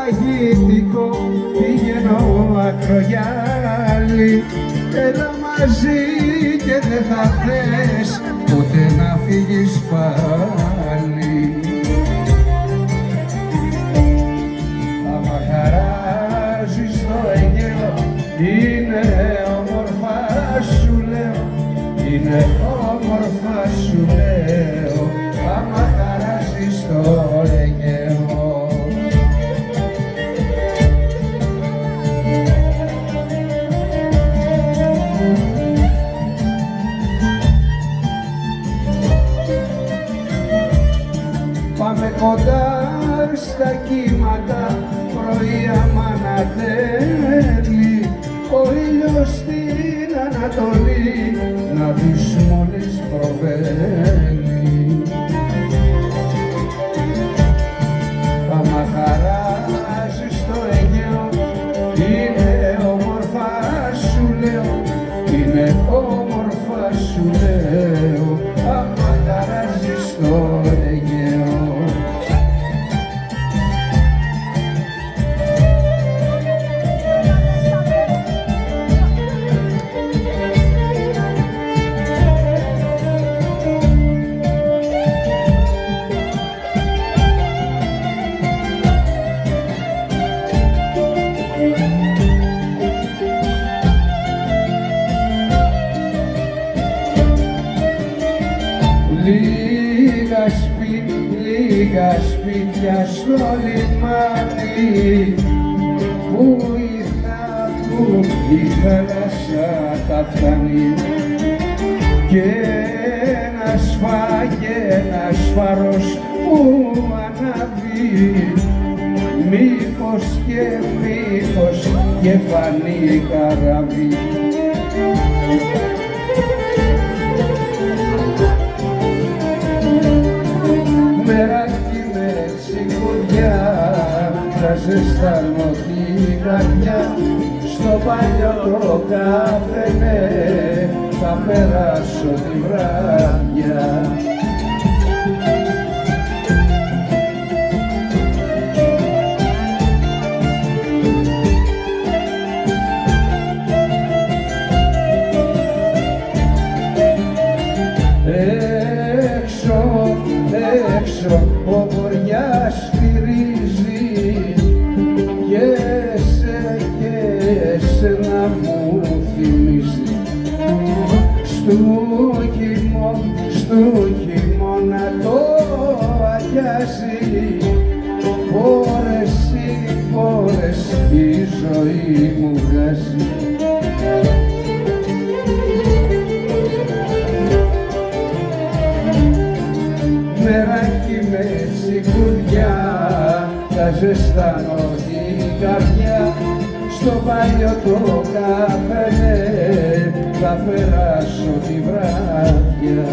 φαγητικό πηγαίνω Ακρογιάλη. Έλα μαζί και δεν θα θες ποτέ να φύγεις πάλι. Άμα χαράζεις το Αιγαίο είναι όμορφα σου λέω, είναι όμορφα σου λέω, άμα χαράζεις το Αιγαίο. Πάμε κοντά στα κύματα, πρωί αμανατέλει, ο ήλιος στην Ανατολή, να δεις μόλις προβαίνει. Άμα χαράζεις το Αιγαίο, είναι όμορφα σου λέω, είναι όμορφα σου λέω, άμα χαράζεις το Αιγαίο. Λίγα σπίτια στο λιμάνι που η θάλασσα τα φτάνει, και ένας φάρος που ανάβει, μήπως και φανεί καράβι. Μεράκι με σιγουριά θα ζεστάνω την καρδιά, στο παλιό το καφενέ θα περάσω τη βράδια. Έξω ο βοριάς σφυρίζει και σε να μου θυμίζει, στου χειμώνα το αγιάζει, πόρες η ζωή μου βγάζει. Μεράκι με σιγουριά θα ζεστάνω την καρδιά, στο παλιό το καφενέ θα περάσω τη βράδια.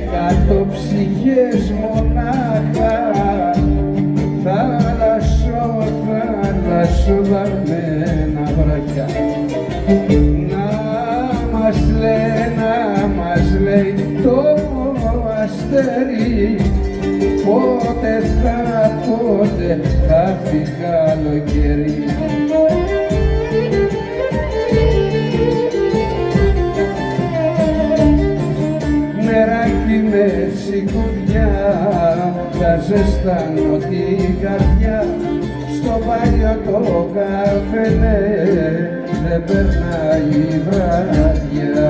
Εκατό ψυχές μονάχα, θάλασσο βαρμένα βραχιά, να μας λέει το αστέρι, πότε θα φύγει καλοκαίρι. Μεράκι με σιγουριά θα ζεστάνω την καρδιά, στο παλιό το καφενέ δεν περνάει η βράδια.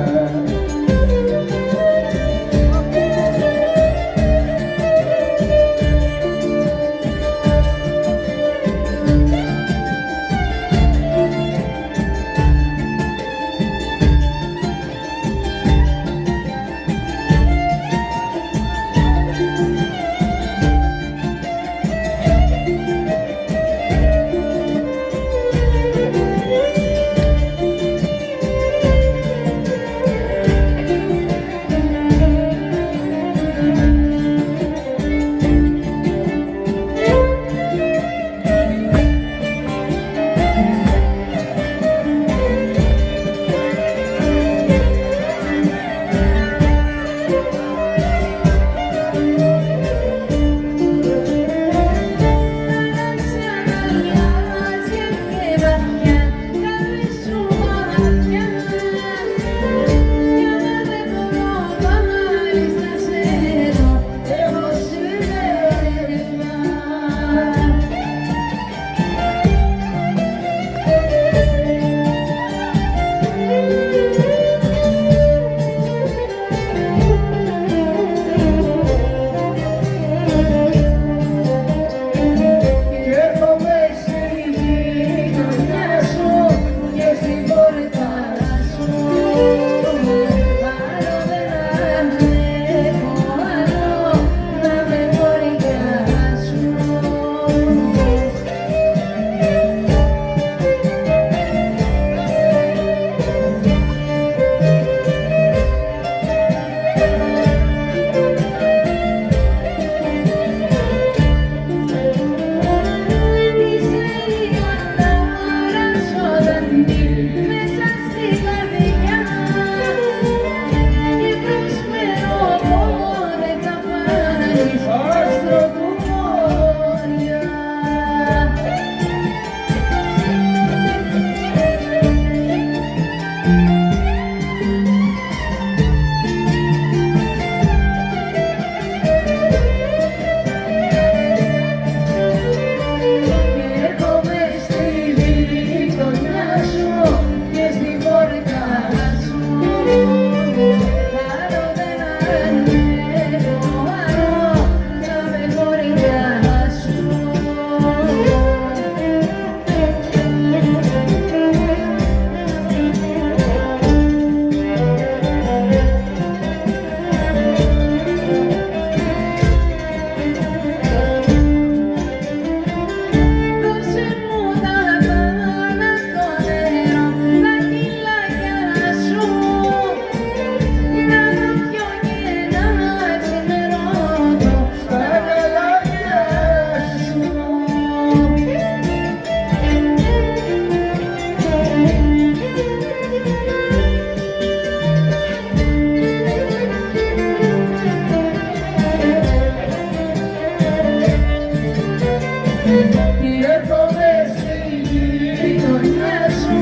και έρχομαι στη γειτονιά σου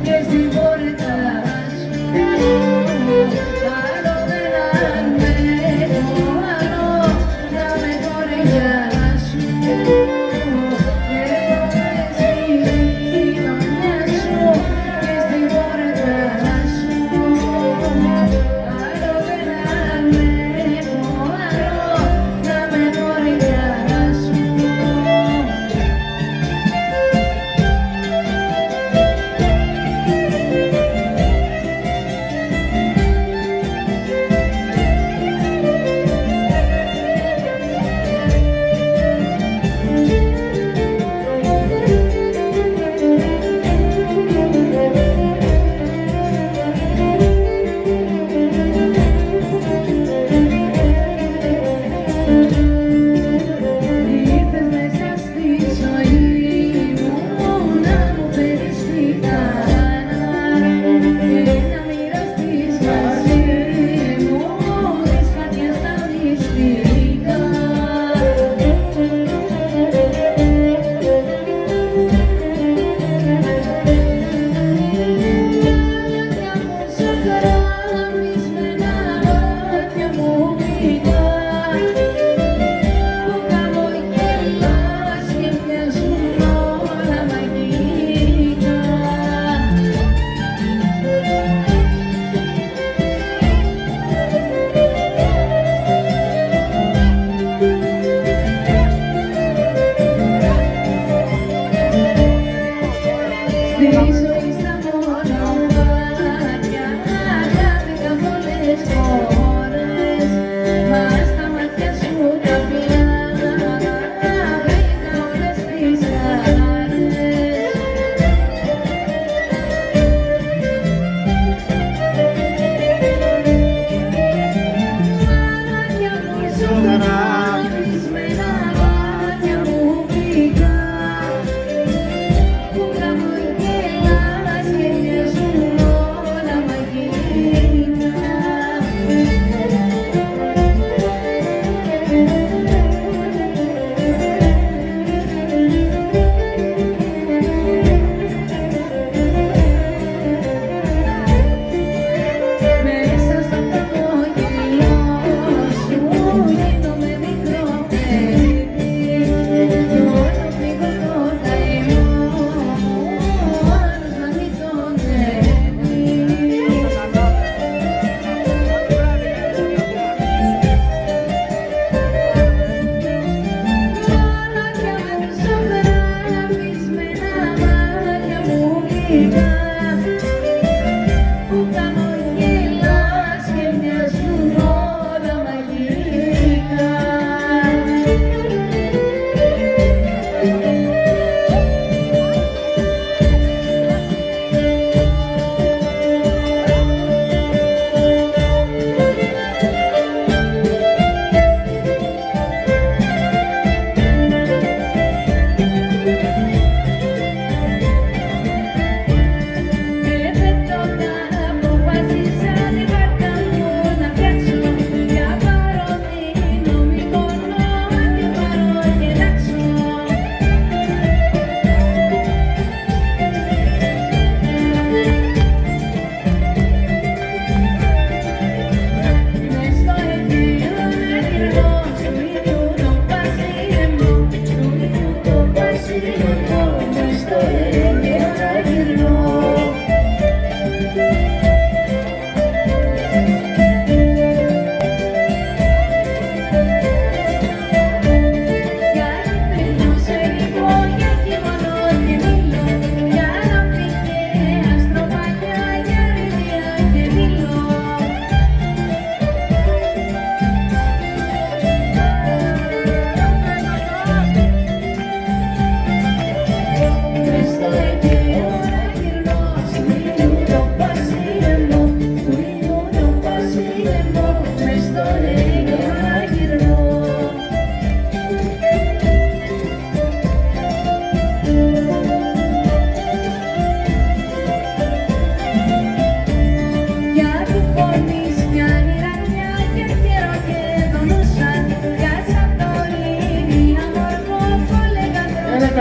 και στην πόρτα σου. Άλλο δεν αντέχω άλλο να με χωριά σου. Έρχομαι στη γειτονιά σου και στην πόρτα σου. Άλλο δεν αντέχω άλλο να με χωριά σου.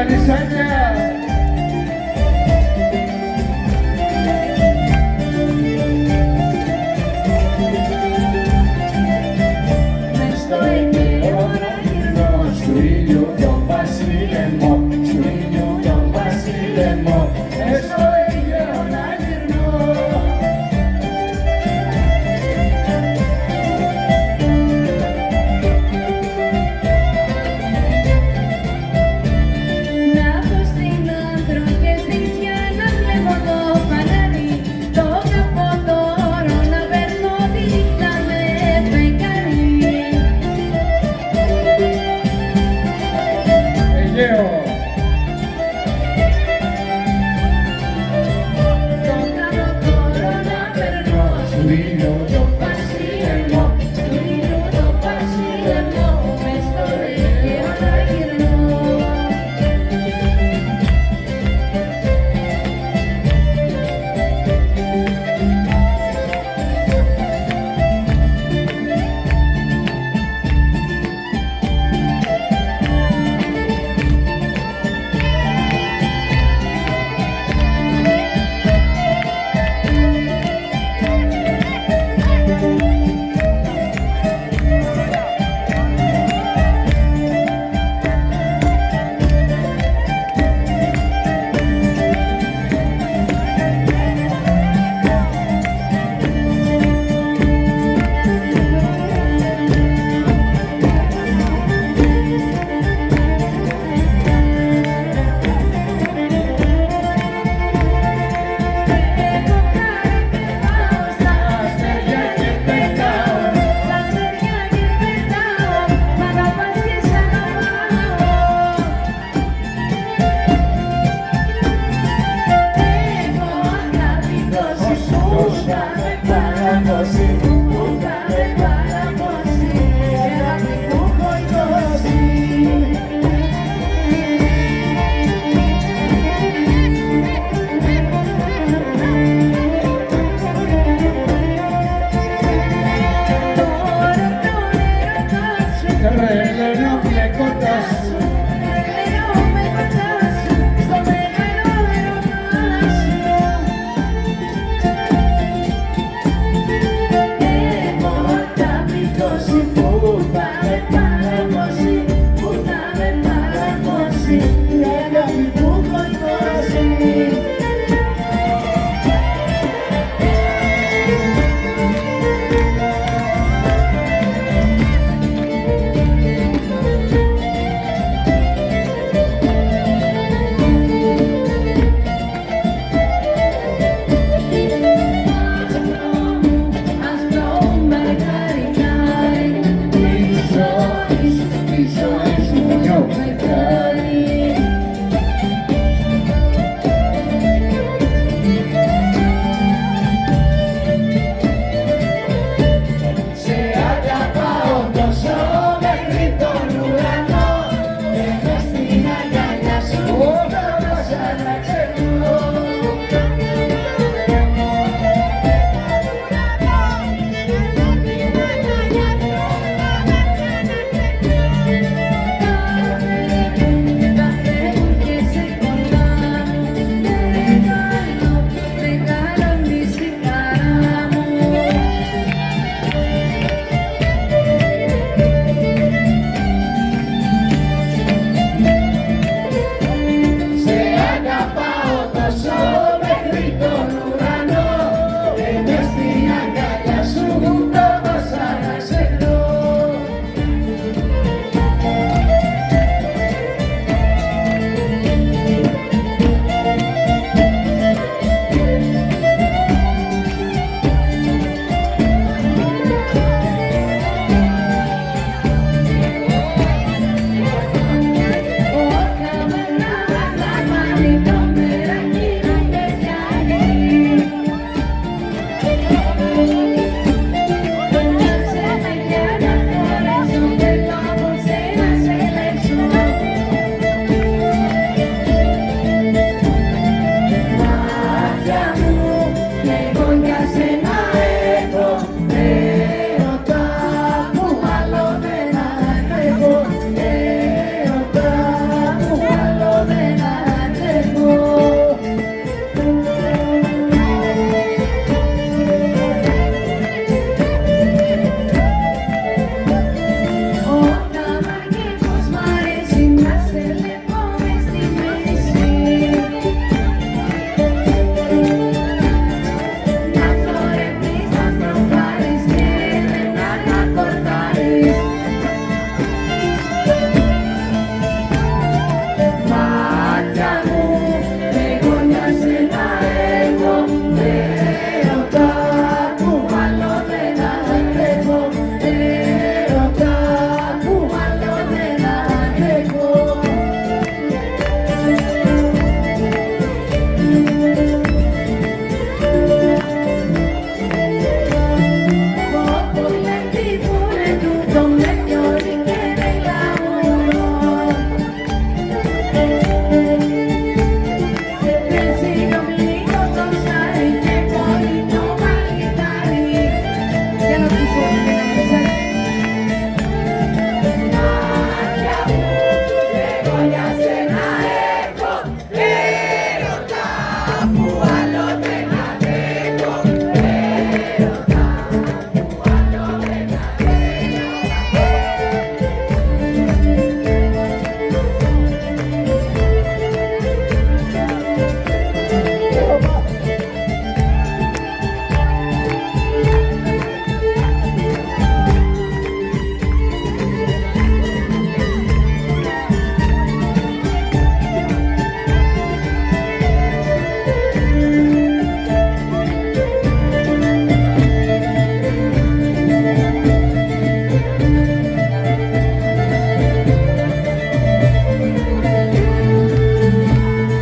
τα νησάκια. Μες στο Αιγαίο να γυρνώ, Στου ήλιου το βασίλεμο, στου ήλιου το βασίλεμο, μες στο Αιγαίο να γυρνώ. να πω στην άντρο και στη θεία να βλέπω το φανάρι, το καποτόρο να παίρνω τη νύχτα με φεγγάρι. Αιγαίο. Το καποτόρο να παίρνω, Στου ήλιου το βασίλεμο, του ήλιου το βασίλεμο, μες στο Αιγαίο να γυρνώ. Εγώ χάρη πετάω στα αστέρια και πετάω, στα αστέρια και πετάω, μ' αγαπάς και σ' αγαπάω. Εγώ αγάπη τόση που θα με παραδώσει, που θα με παραδώσει, και αγάπη που έχω δώσει. Τώρα τον έρωτά σου, Τρελαίνω μπλεκόντας σου. τρελαίνω με κοντά σου, στο μεγάλο έρωτά σου. Εγώ αγάπη τόση που θα με παραδώσει, που θα με παραδώσει,